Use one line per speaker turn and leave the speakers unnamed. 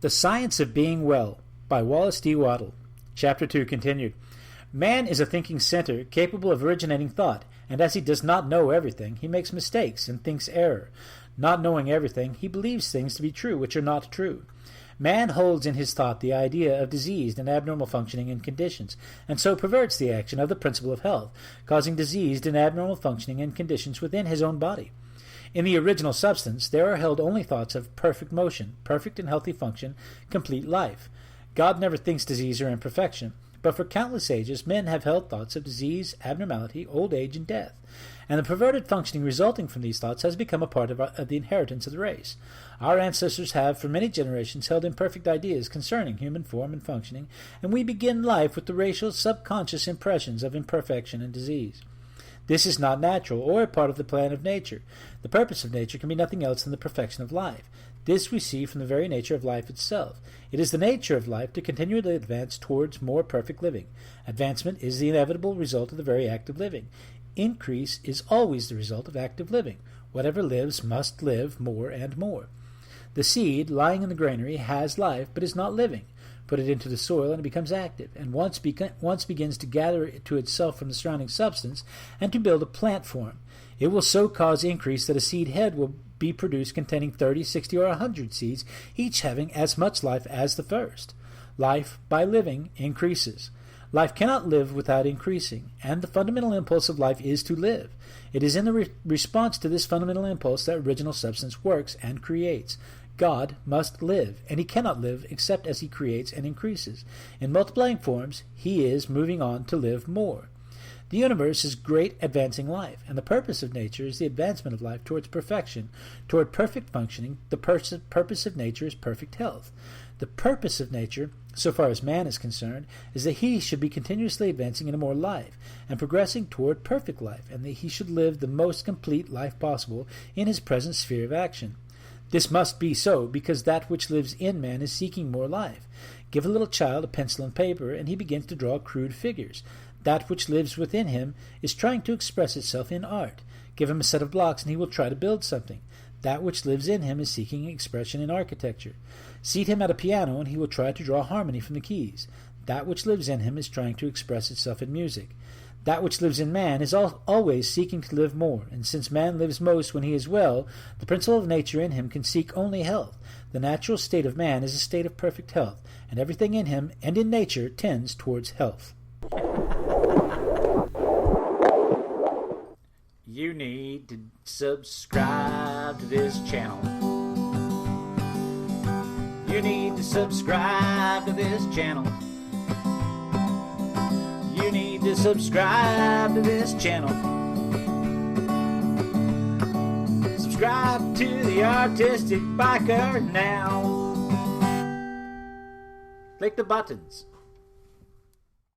The Science of Being Well by Wallace D. Waddell. Chapter 2 continued. Man is a thinking center capable of originating thought, and as he does not know everything, he makes mistakes and thinks error. Not knowing everything, he believes things to be true which are not true. Man holds in his thought the idea of diseased and abnormal functioning in conditions, and so perverts the action of the principle of health, causing diseased and abnormal functioning in conditions within his own body. In the original substance, there are held only thoughts of perfect motion, perfect and healthy function, complete life. God never thinks disease or imperfection, but for countless ages men have held thoughts of disease, abnormality, old age, and death, and the perverted functioning resulting from these thoughts has become a part of the inheritance of the race. Our ancestors have for many generations held imperfect ideas concerning human form and functioning, and we begin life with the racial subconscious impressions of imperfection and disease. This is not natural or a part of the plan of nature. The purpose of nature can be nothing else than the perfection of life. This we see from the very nature of life itself. It is the nature of life to continually advance towards more perfect living. Advancement is the inevitable result of the very act of living. Increase is always the result of active living. Whatever lives must live more and more. The seed lying in the granary has life, but is not living. Put it into the soil and it becomes active, and once begins to gather it to itself from the surrounding substance and to build a plant form. It will so cause increase that a seed head will be produced containing 30, 60, or 100 seeds, each having as much life as the first. Life, by living, increases. Life cannot live without increasing, and the fundamental impulse of life is to live. It is in the response to this fundamental impulse that original substance works and creates. God must live, and he cannot live except as he creates and increases. In multiplying forms, he is moving on to live more. The universe is great advancing life, and the purpose of nature is the advancement of life towards perfection, toward perfect functioning. The purpose of nature is perfect health. The purpose of nature, so far as man is concerned, is that he should be continuously advancing into more life, and progressing toward perfect life, and that he should live the most complete life possible in his present sphere of action. This must be so, because that which lives in man is seeking more life. Give a little child a pencil and paper, and he begins to draw crude figures. That which lives within him is trying to express itself in art. Give him a set of blocks, and he will try to build something. That which lives in him is seeking expression in architecture. Seat him at a piano, and he will try to draw harmony from the keys. That which lives in him is trying to express itself in music. That which lives in man is always seeking to live more, and since man lives most when he is well, the principle of nature in him can seek only health. The natural state of man is a state of perfect health, and everything in him and in nature tends towards health. You need to subscribe to this channel. You need to subscribe to this channel. You need to subscribe to this channel. Subscribe to the Artistic Biker now. Click the buttons.